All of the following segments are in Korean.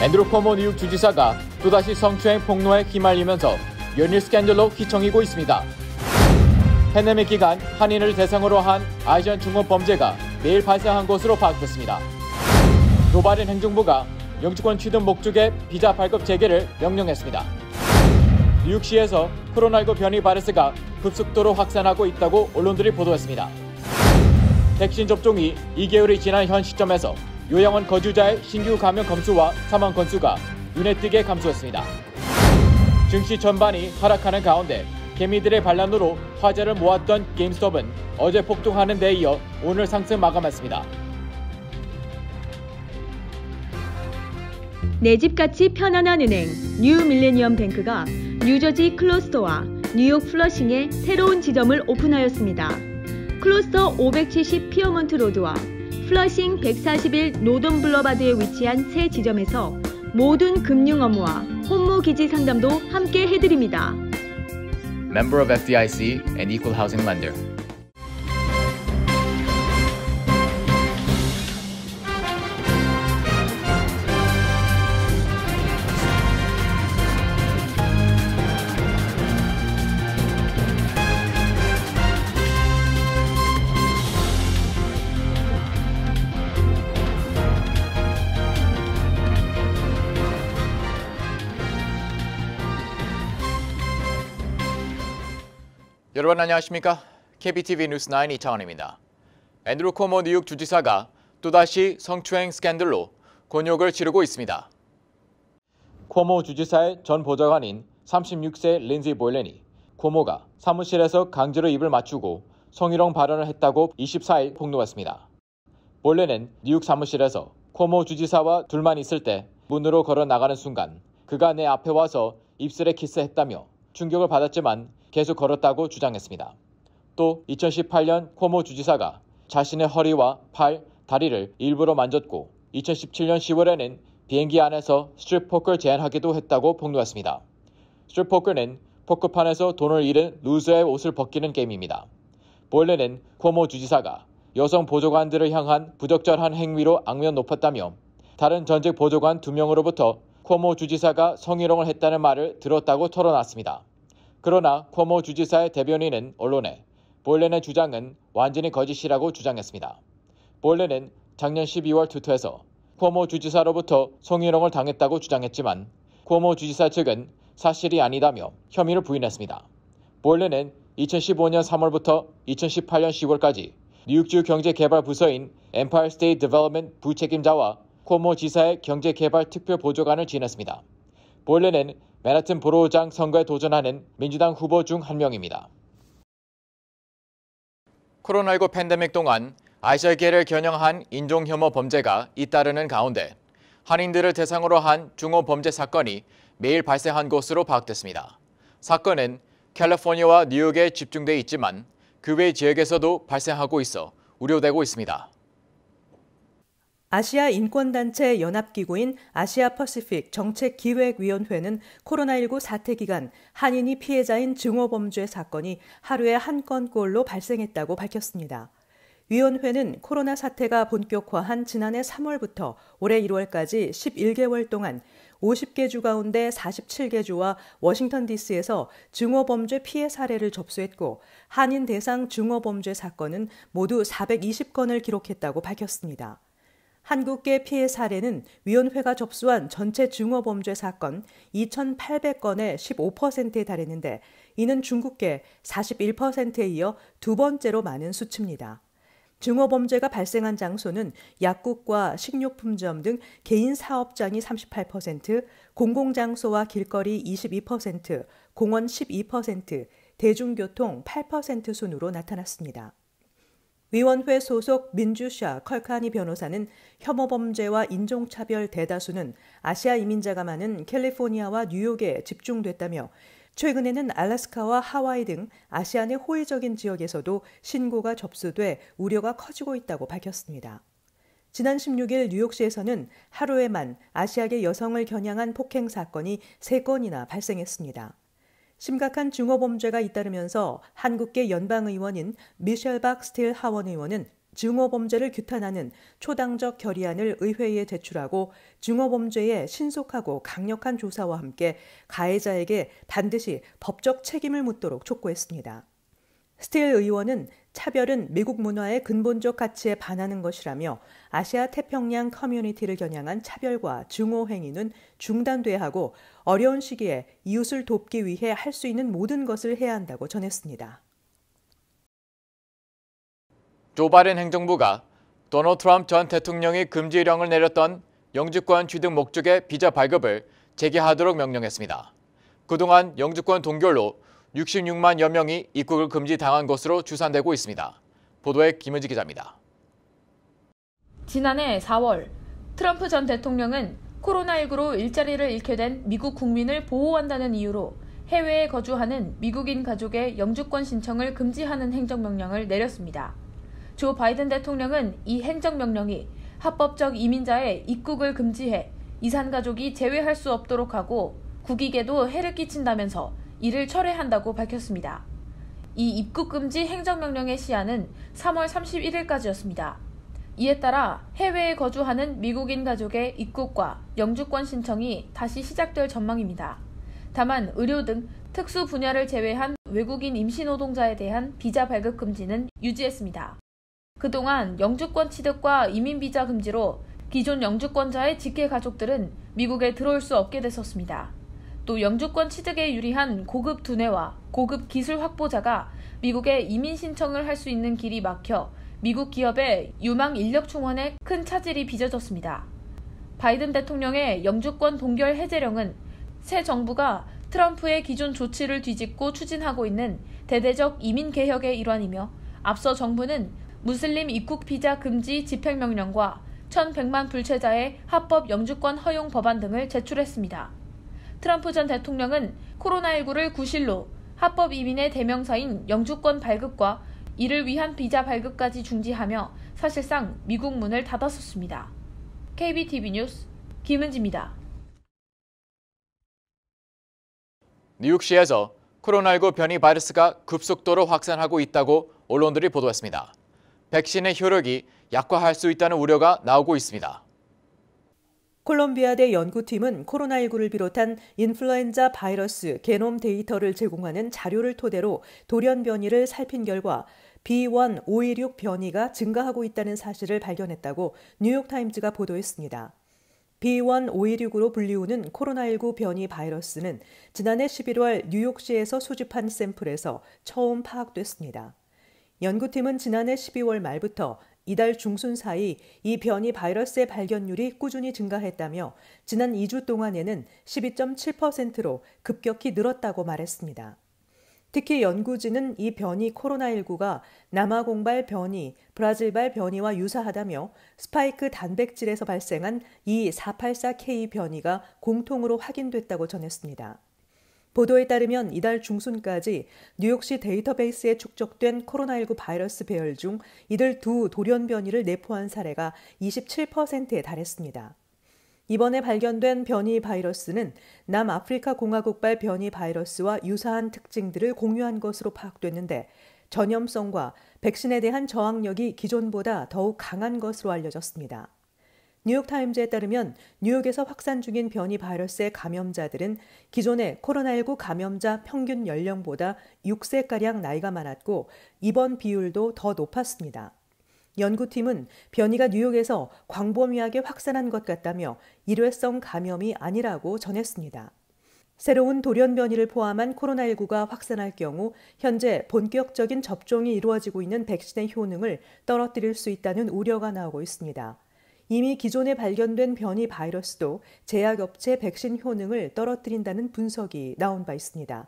앤드루 쿼모 뉴욕 주지사가 또다시 성추행 폭로에 휘말리면서 연일 스캔들로 휘청이고 있습니다. 팬데믹 기간 한인을 대상으로 한 아시안 중범죄가 매일 발생한 것으로 파악됐습니다. 조 바이든 행정부가 영주권 취득 목적의 비자 발급 재개를 명령했습니다. 뉴욕시에서 코로나19 변이 바이러스가 급속도로 확산하고 있다고 언론들이 보도했습니다. 백신 접종이 2개월이 지난 현 시점에서 요양원 거주자의 신규 감염 건수와 사망 건수가 눈에 띄게 감소했습니다. 증시 전반이 하락하는 가운데 개미들의 반란으로 화제를 모았던 게임스톱은 어제 폭등하는 데 이어 오늘 상승 마감했습니다. 내 집같이 편안한 은행 뉴 밀레니엄 뱅크가 뉴저지 클로스터와 뉴욕 플러싱에 새로운 지점을 오픈하였습니다. 클로스터 570 피어먼트 로드와 플러싱 141 노던 블러바드에 위치한 새 지점에서 모든 금융 업무와 혼무 기지 상담도 함께 해드립니다. Member of FDIC and Equal Housing Lender. 여러분 안녕하십니까? KBTV 뉴스9 이창원입니다. 앤드루 쿼모 뉴욕 주지사가 또다시 성추행 스캔들로 곤욕을 치르고 있습니다. 쿼모 주지사의 전 보좌관인 36세 린지 볼렌이 쿼모가 사무실에서 강제로 입을 맞추고 성희롱 발언을 했다고 24일 폭로했습니다. 볼렌은 뉴욕 사무실에서 쿼모 주지사와 둘만 있을 때 문으로 걸어 나가는 순간 그가 내 앞에 와서 입술에 키스했다며 충격을 받았지만 계속 걸었다고 주장했습니다. 또 2018년 쿼모 주지사가 자신의 허리와 팔, 다리를 일부러 만졌고 2017년 10월에는 비행기 안에서 스트립 포커를 제안하기도 했다고 폭로했습니다. 스트립 포커는 포커판에서 돈을 잃은 루저의 옷을 벗기는 게임입니다. 볼렌은 쿼모 주지사가 여성 보좌관들을 향한 부적절한 행위로 악명 높았다며 다른 전직 보좌관 2명으로부터 쿼모 주지사가 성희롱을 했다는 말을 들었다고 털어놨습니다. 그러나 쿼모 주지사의 대변인은 언론에 볼렌의 주장은 완전히 거짓이라고 주장했습니다. 볼렌은 작년 12월 트위터에서 쿼모 주지사로부터 성희롱을 당했다고 주장했지만 쿼모 주지사 측은 사실이 아니다며 혐의를 부인했습니다. 볼렌은 2015년 3월부터 2018년 10월까지 뉴욕주 경제개발부서인 엠파이어 스테이트 디벨롭먼트 부책임자와 쿼모 지사의 경제개발 특별보좌관을 지냈습니다. 볼렌은 맨하튼 보로우장 선거에 도전하는 민주당 후보 중 한 명입니다. 코로나19 팬데믹 동안 아시아계를 겨냥한 인종혐오 범죄가 잇따르는 가운데 한인들을 대상으로 한 중호범죄 사건이 매일 발생한 것으로 파악됐습니다. 사건은 캘리포니아와 뉴욕에 집중돼 있지만 그 외 지역에서도 발생하고 있어 우려되고 있습니다. 아시아 인권단체 연합기구인 아시아 퍼시픽 정책기획위원회는 코로나19 사태 기간 한인이 피해자인 증오범죄 사건이 하루에 한 건꼴로 발생했다고 밝혔습니다. 위원회는 코로나 사태가 본격화한 지난해 3월부터 올해 1월까지 11개월 동안 50개 주 가운데 47개 주와 워싱턴 DC에서 증오범죄 피해 사례를 접수했고 한인 대상 증오범죄 사건은 모두 420건을 기록했다고 밝혔습니다. 한국계 피해 사례는 위원회가 접수한 전체 증오범죄 사건 2,800건의 15%에 달했는데 이는 중국계 41%에 이어 두 번째로 많은 수치입니다. 증오범죄가 발생한 장소는 약국과 식료품점 등 개인 사업장이 38%, 공공장소와 길거리 22%, 공원 12%, 대중교통 8% 순으로 나타났습니다. 위원회 소속 민주샤 컬카니 변호사는 혐오범죄와 인종차별 대다수는 아시아 이민자가 많은 캘리포니아와 뉴욕에 집중됐다며 최근에는 알래스카와 하와이 등 아시안의 호의적인 지역에서도 신고가 접수돼 우려가 커지고 있다고 밝혔습니다. 지난 16일 뉴욕시에서는 하루에만 아시아계 여성을 겨냥한 폭행 사건이 3건이나 발생했습니다. 심각한 증오범죄가 잇따르면서 한국계 연방의원인 미셸 박스틸 하원 의원은 증오범죄를 규탄하는 초당적 결의안을 의회에 제출하고 증오범죄의 신속하고 강력한 조사와 함께 가해자에게 반드시 법적 책임을 묻도록 촉구했습니다. 스틸 의원은 차별은 미국 문화의 근본적 가치에 반하는 것이라며 아시아 태평양 커뮤니티를 겨냥한 차별과 증오 행위는 중단돼야 하고 어려운 시기에 이웃을 돕기 위해 할 수 있는 모든 것을 해야 한다고 전했습니다. 조 바이든 행정부가 도널드 트럼프 전 대통령이 금지령을 내렸던 영주권 취득 목적의 비자 발급을 재개하도록 명령했습니다. 그동안 영주권 동결로 66만여 명이 입국을 금지당한 것으로 추산되고 있습니다. 보도에 김은지 기자입니다. 지난해 4월 트럼프 전 대통령은 코로나19로 일자리를 잃게 된 미국 국민을 보호한다는 이유로 해외에 거주하는 미국인 가족의 영주권 신청을 금지하는 행정명령을 내렸습니다. 조 바이든 대통령은 이 행정명령이 합법적 이민자의 입국을 금지해 이산가족이 제외할 수 없도록 하고 국익에도 해를 끼친다면서 이를 철회한다고 밝혔습니다. 이 입국금지 행정명령의 시한은 3월 31일까지였습니다. 이에 따라 해외에 거주하는 미국인 가족의 입국과 영주권 신청이 다시 시작될 전망입니다. 다만 의료 등 특수 분야를 제외한 외국인 임시노동자에 대한 비자 발급 금지는 유지했습니다. 그동안 영주권 취득과 이민비자 금지로 기존 영주권자의 직계 가족들은 미국에 들어올 수 없게 됐었습니다. 또 영주권 취득에 유리한 고급 두뇌와 고급 기술 확보자가 미국에 이민 신청을 할 수 있는 길이 막혀 미국 기업의 유망 인력 충원에 큰 차질이 빚어졌습니다. 바이든 대통령의 영주권 동결 해제령은 새 정부가 트럼프의 기존 조치를 뒤집고 추진하고 있는 대대적 이민 개혁의 일환이며 앞서 정부는 무슬림 입국 비자 금지 집행명령과 1,100만 불체자의 합법 영주권 허용 법안 등을 제출했습니다. 트럼프 전 대통령은 코로나19를 구실로 합법 이민의 대명사인 영주권 발급과 이를 위한 비자 발급까지 중지하며 사실상 미국 문을 닫았었습니다. KBTV 뉴스 김은지입니다. 뉴욕시에서 코로나19 변이 바이러스가 급속도로 확산하고 있다고 언론들이 보도했습니다. 백신의 효력이 약화할 수 있다는 우려가 나오고 있습니다. 콜롬비아대 연구팀은 코로나19를 비롯한 인플루엔자 바이러스 게놈 데이터를 제공하는 자료를 토대로 돌연 변이를 살핀 결과 B1.526 변이가 증가하고 있다는 사실을 발견했다고 뉴욕타임즈가 보도했습니다. B1.526으로 불리우는 코로나19 변이 바이러스는 지난해 11월 뉴욕시에서 수집한 샘플에서 처음 파악됐습니다. 연구팀은 지난해 12월 말부터 이달 중순 사이 이 변이 바이러스의 발견율이 꾸준히 증가했다며 지난 2주 동안에는 12.7%로 급격히 늘었다고 말했습니다. 특히 연구진은 이 변이 코로나19가 남아공발 변이, 브라질발 변이와 유사하다며 스파이크 단백질에서 발생한 이 484K 변이가 공통으로 확인됐다고 전했습니다. 보도에 따르면 이달 중순까지 뉴욕시 데이터베이스에 축적된 코로나19 바이러스 배열 중 이들 두 돌연 변이를 내포한 사례가 27%에 달했습니다. 이번에 발견된 변이 바이러스는 남아프리카 공화국발 변이 바이러스와 유사한 특징들을 공유한 것으로 파악됐는데 전염성과 백신에 대한 저항력이 기존보다 더욱 강한 것으로 알려졌습니다. 뉴욕타임즈에 따르면 뉴욕에서 확산 중인 변이 바이러스의 감염자들은 기존의 코로나19 감염자 평균 연령보다 6세가량 나이가 많았고 입원 비율도 더 높았습니다. 연구팀은 변이가 뉴욕에서 광범위하게 확산한 것 같다며 일회성 감염이 아니라고 전했습니다. 새로운 돌연 변이를 포함한 코로나19가 확산할 경우 현재 본격적인 접종이 이루어지고 있는 백신의 효능을 떨어뜨릴 수 있다는 우려가 나오고 있습니다. 이미 기존에 발견된 변이 바이러스도 제약업체 백신 효능을 떨어뜨린다는 분석이 나온 바 있습니다.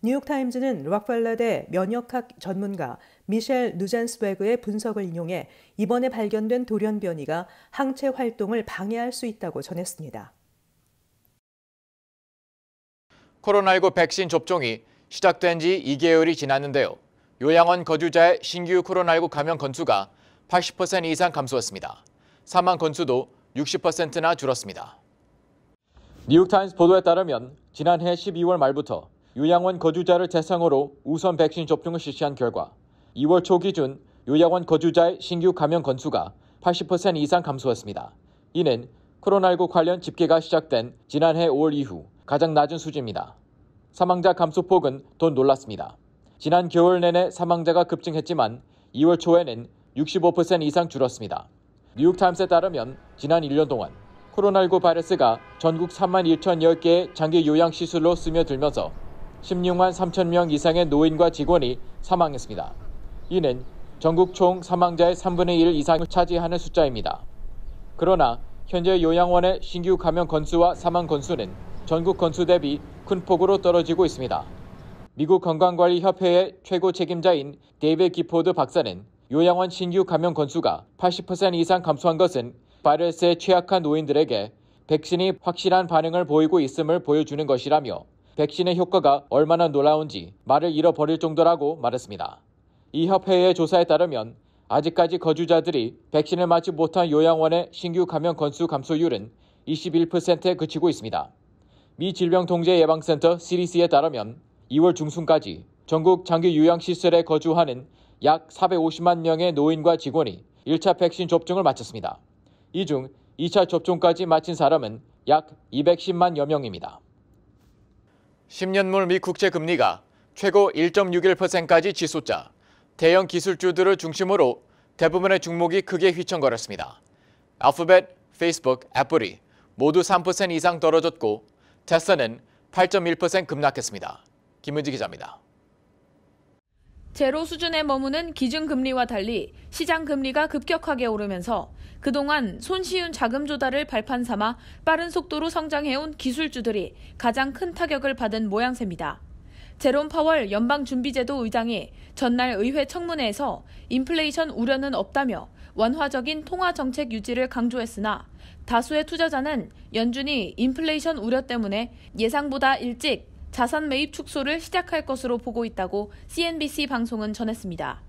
뉴욕타임즈는 록펠러대 면역학 전문가 미셸 누젠스베그의 분석을 인용해 이번에 발견된 돌연 변이가 항체 활동을 방해할 수 있다고 전했습니다. 코로나19 백신 접종이 시작된 지 2개월이 지났는데요. 요양원 거주자의 신규 코로나19 감염 건수가 80% 이상 감소했습니다. 사망 건수도 60%나 줄었습니다. 뉴욕타임스 보도에 따르면 지난해 12월 말부터 요양원 거주자를 대상으로 우선 백신 접종을 실시한 결과 2월 초 기준 요양원 거주자의 신규 감염 건수가 80% 이상 감소했습니다. 이는 코로나19 관련 집계가 시작된 지난해 5월 이후 가장 낮은 수치입니다. 사망자 감소폭은 더 놀랐습니다. 지난 겨울 내내 사망자가 급증했지만 2월 초에는 65% 이상 줄었습니다. 뉴욕타임스에 따르면 지난 1년 동안 코로나19 바이러스가 전국 31,010개의 장기 요양시설로 스며들면서 16만 3천 명 이상의 노인과 직원이 사망했습니다. 이는 전국 총 사망자의 3분의 1 이상을 차지하는 숫자입니다. 그러나 현재 요양원의 신규 감염 건수와 사망 건수는 전국 건수 대비 큰 폭으로 떨어지고 있습니다. 미국 건강관리협회의 최고 책임자인 데이비드 기포드 박사는 요양원 신규 감염 건수가 80% 이상 감소한 것은 바이러스에 취약한 노인들에게 백신이 확실한 반응을 보이고 있음을 보여주는 것이라며 백신의 효과가 얼마나 놀라운지 말을 잃어버릴 정도라고 말했습니다. 이 협회의 조사에 따르면 아직까지 거주자들이 백신을 맞지 못한 요양원의 신규 감염 건수 감소율은 21%에 그치고 있습니다. 미 질병통제예방센터 CDC에 따르면 2월 중순까지 전국 장기 요양시설에 거주하는 약 450만 명의 노인과 직원이 1차 백신 접종을 마쳤습니다. 이 중 2차 접종까지 마친 사람은 약 210만여 명입니다. 10년물 미 국채 금리가 최고 1.61%까지 치솟자 대형 기술주들을 중심으로 대부분의 종목이 크게 휘청거렸습니다. 알파벳, 페이스북, 애플이 모두 3% 이상 떨어졌고 테슬라는 8.1% 급락했습니다. 김은지 기자입니다. 제로 수준에 머무는 기준금리와 달리 시장금리가 급격하게 오르면서 그동안 손쉬운 자금 조달을 발판 삼아 빠른 속도로 성장해온 기술주들이 가장 큰 타격을 받은 모양새입니다. 제롬 파월 연방준비제도 의장이 전날 의회 청문회에서 인플레이션 우려는 없다며 완화적인 통화정책 유지를 강조했으나 다수의 투자자는 연준이 인플레이션 우려 때문에 예상보다 일찍 자산 매입 축소를 시작할 것으로 보고 있다고 CNBC 방송은 전했습니다.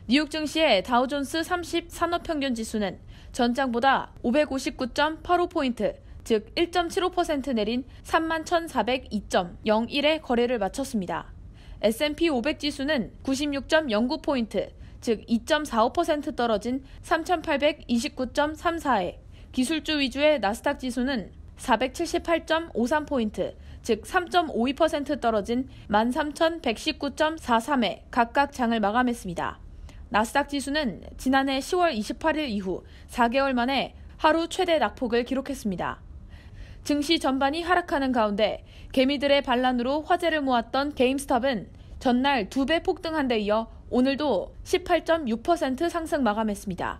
뉴욕 증시의 다우존스 30 산업평균 지수는 전장보다 559.85포인트, 즉 1.75% 내린 31,402.01에 거래를 마쳤습니다. S&P 500 지수는 96.09포인트, 즉 2.45% 떨어진 3,829.34에 기술주 위주의 나스닥 지수는 478.53포인트, 즉 3.52% 떨어진 13,119.43에 각각 장을 마감했습니다. 나스닥 지수는 지난해 10월 28일 이후 4개월 만에 하루 최대 낙폭을 기록했습니다. 증시 전반이 하락하는 가운데 개미들의 반란으로 화제를 모았던 게임스톱은 전날 2배 폭등한 데 이어 오늘도 18.6% 상승 마감했습니다.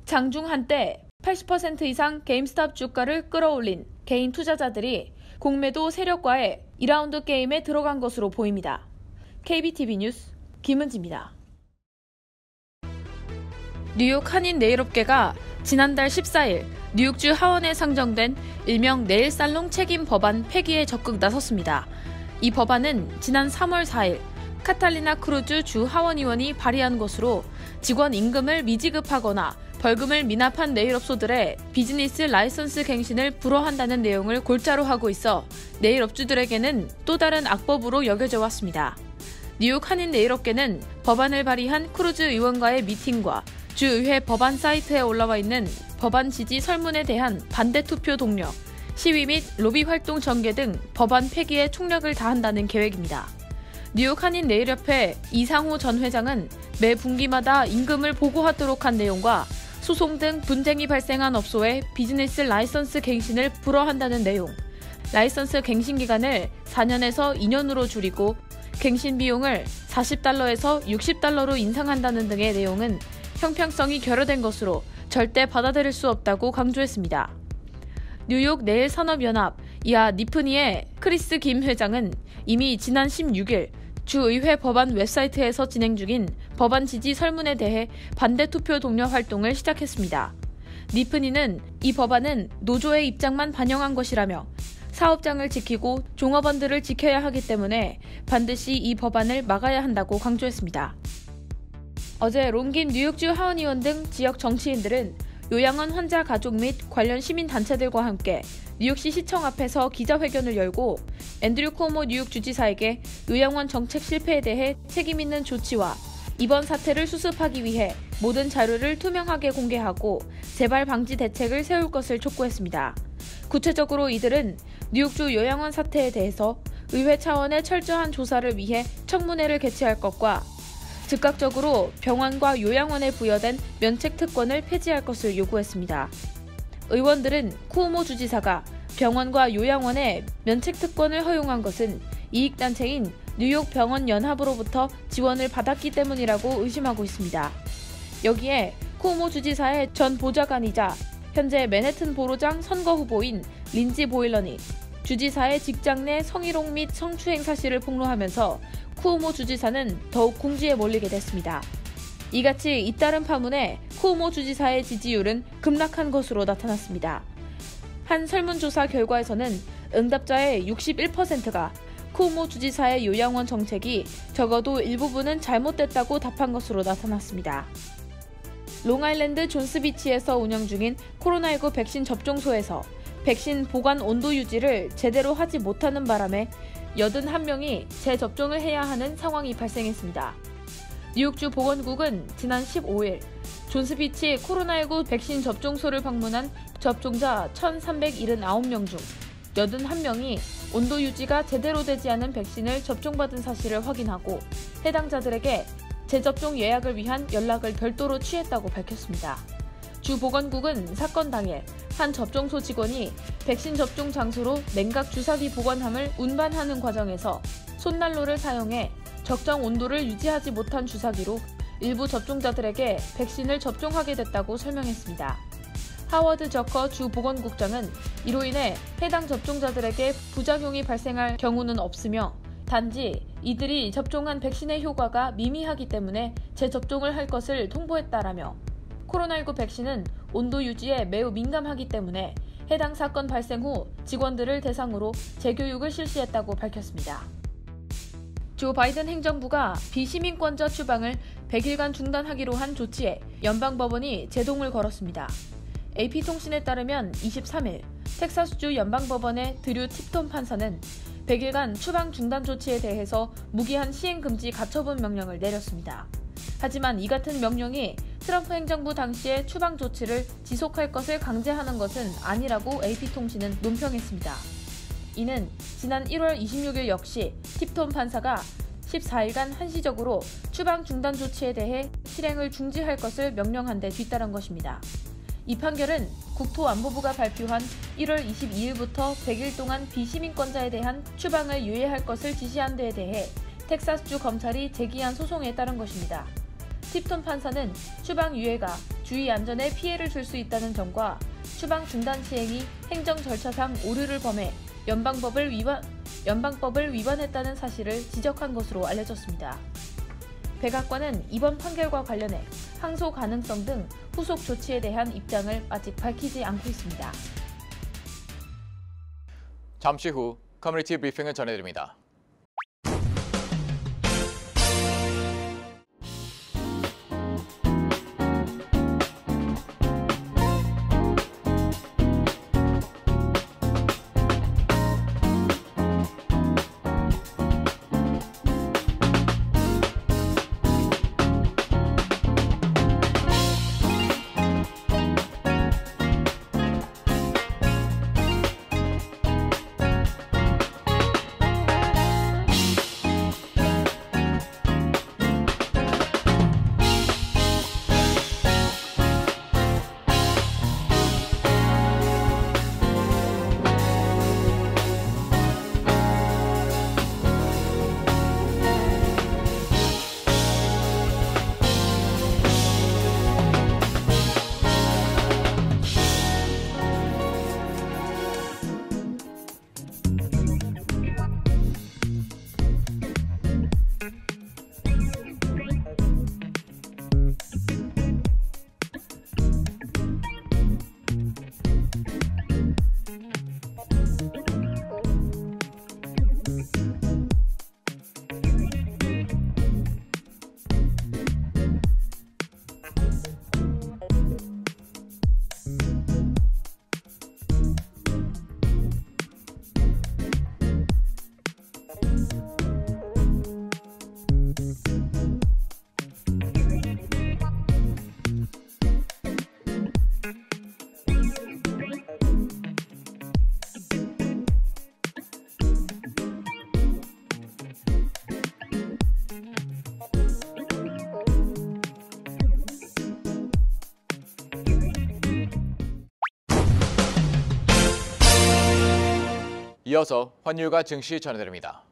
장중 한때 80% 이상 게임스톱 주가를 끌어올린 개인 투자자들이 공매도 세력과의 2라운드 게임에 들어간 것으로 보입니다. KBTV 뉴스 김은지입니다. 뉴욕 한인 네일업계가 지난달 14일 뉴욕주 하원에 상정된 일명 네일살롱 책임 법안 폐기에 적극 나섰습니다. 이 법안은 지난 3월 4일 카탈리나 크루즈 주 하원의원이 발의한 것으로 직원 임금을 미지급하거나 벌금을 미납한 네일업소들의 비즈니스 라이선스 갱신을 불허한다는 내용을 골자로 하고 있어 네일업주들에게는 또 다른 악법으로 여겨져 왔습니다. 뉴욕 한인 네일업계는 법안을 발의한 크루즈 의원과의 미팅과 주의회 법안 사이트에 올라와 있는 법안 지지 설문에 대한 반대 투표 독려, 시위 및 로비 활동 전개 등 법안 폐기에 총력을 다한다는 계획입니다. 뉴욕 한인 네일협회 이상호 전 회장은 매 분기마다 임금을 보고하도록 한 내용과 소송 등 분쟁이 발생한 업소의 비즈니스 라이선스 갱신을 불허한다는 내용, 라이선스 갱신 기간을 4년에서 2년으로 줄이고 갱신 비용을 $40에서 $60로 인상한다는 등의 내용은 형평성이 결여된 것으로 절대 받아들일 수 없다고 강조했습니다. 뉴욕 네일산업연합 이하 니프니의 크리스 김 회장은 이미 지난 16일 주의회 법안 웹사이트에서 진행 중인 법안 지지 설문에 대해 반대 투표 독려 활동을 시작했습니다. 니프니는 이 법안은 노조의 입장만 반영한 것이라며 사업장을 지키고 종업원들을 지켜야 하기 때문에 반드시 이 법안을 막아야 한다고 강조했습니다. 어제 롬긴 뉴욕주 하원의원 등 지역 정치인들은 요양원 환자 가족 및 관련 시민단체들과 함께 뉴욕시 시청 앞에서 기자회견을 열고 앤드류 코모 뉴욕 주지사에게 요양원 정책 실패에 대해 책임 있는 조치와 이번 사태를 수습하기 위해 모든 자료를 투명하게 공개하고 재발 방지 대책을 세울 것을 촉구했습니다. 구체적으로 이들은 뉴욕주 요양원 사태에 대해서 의회 차원의 철저한 조사를 위해 청문회를 개최할 것과 즉각적으로 병원과 요양원에 부여된 면책 특권을 폐지할 것을 요구했습니다. 의원들은 쿠오모 주지사가 병원과 요양원에 면책 특권을 허용한 것은 이익단체인 뉴욕 병원 연합으로부터 지원을 받았기 때문이라고 의심하고 있습니다. 여기에 쿠오모 주지사의 전 보좌관이자 현재 맨해튼 보로장 선거 후보인 린지 보일런이 주지사의 직장 내 성희롱 및 성추행 사실을 폭로하면서 쿠오모 주지사는 더욱 궁지에 몰리게 됐습니다. 이같이 잇따른 파문에 쿠오모 주지사의 지지율은 급락한 것으로 나타났습니다. 한 설문조사 결과에서는 응답자의 61%가 쿠오모 주지사의 요양원 정책이 적어도 일부분은 잘못됐다고 답한 것으로 나타났습니다. 롱아일랜드 존스비치에서 운영 중인 코로나19 백신 접종소에서 백신 보관 온도 유지를 제대로 하지 못하는 바람에 81명이 재접종을 해야 하는 상황이 발생했습니다. 뉴욕주 보건국은 지난 15일 존스비치 코로나19 백신 접종소를 방문한 접종자 1,379명 중 81명이 온도 유지가 제대로 되지 않은 백신을 접종받은 사실을 확인하고 해당자들에게 재접종 예약을 위한 연락을 별도로 취했다고 밝혔습니다. 주 보건국은 사건 당일 한 접종소 직원이 백신 접종 장소로 냉각 주사기 보관함을 운반하는 과정에서 손난로를 사용해 적정 온도를 유지하지 못한 주사기로 일부 접종자들에게 백신을 접종하게 됐다고 설명했습니다. 하워드 저커 주 보건국장은 이로 인해 해당 접종자들에게 부작용이 발생할 경우는 없으며 단지 이들이 접종한 백신의 효과가 미미하기 때문에 재접종을 할 것을 통보했다라며 코로나19 백신은 온도 유지에 매우 민감하기 때문에 해당 사건 발생 후 직원들을 대상으로 재교육을 실시했다고 밝혔습니다. 조 바이든 행정부가 비시민권자 추방을 100일간 중단하기로 한 조치에 연방법원이 제동을 걸었습니다. AP통신에 따르면 23일 텍사스주 연방법원의 드류 팁톤 판사는 100일간 추방 중단 조치에 대해서 무기한 시행금지 가처분 명령을 내렸습니다. 하지만 이 같은 명령이 트럼프 행정부 당시의 추방 조치를 지속할 것을 강제하는 것은 아니라고 AP통신은 논평했습니다. 이는 지난 1월 26일 역시 팁톤 판사가 14일간 한시적으로 추방 중단 조치에 대해 실행을 중지할 것을 명령한 데 뒤따른 것입니다. 이 판결은 국토안보부가 발표한 1월 22일부터 100일 동안 비시민권자에 대한 추방을 유예할 것을 지시한 데에 대해 텍사스주 검찰이 제기한 소송에 따른 것입니다. 팁톤 판사는 추방 유예가 주의 안전에 피해를 줄 수 있다는 점과 추방 중단 시행이 행정 절차상 오류를 범해 연방법을 위반했다는 사실을 지적한 것으로 알려졌습니다. 백악관은 이번 판결과 관련해 항소 가능성 등 후속 조치에 대한 입장을 아직 밝히지 않고 있습니다. 잠시 후 커뮤니티 브리핑을 전해드립니다. 이어서 환율과 증시 전해드립니다.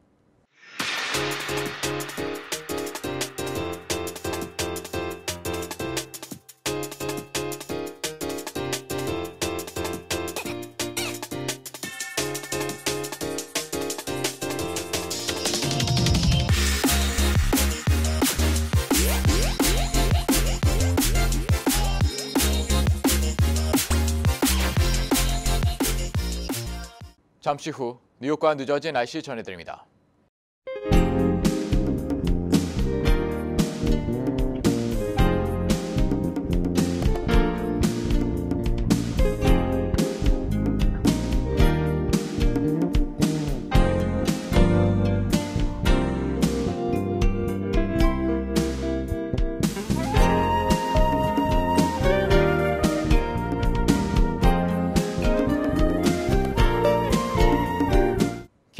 잠시 후 뉴욕과 뉴저지 날씨 전해드립니다.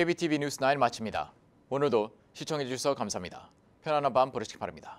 KBTV 뉴스 9 마칩니다. 오늘도 시청해주셔서 감사합니다. 편안한 밤 보내시기 바랍니다.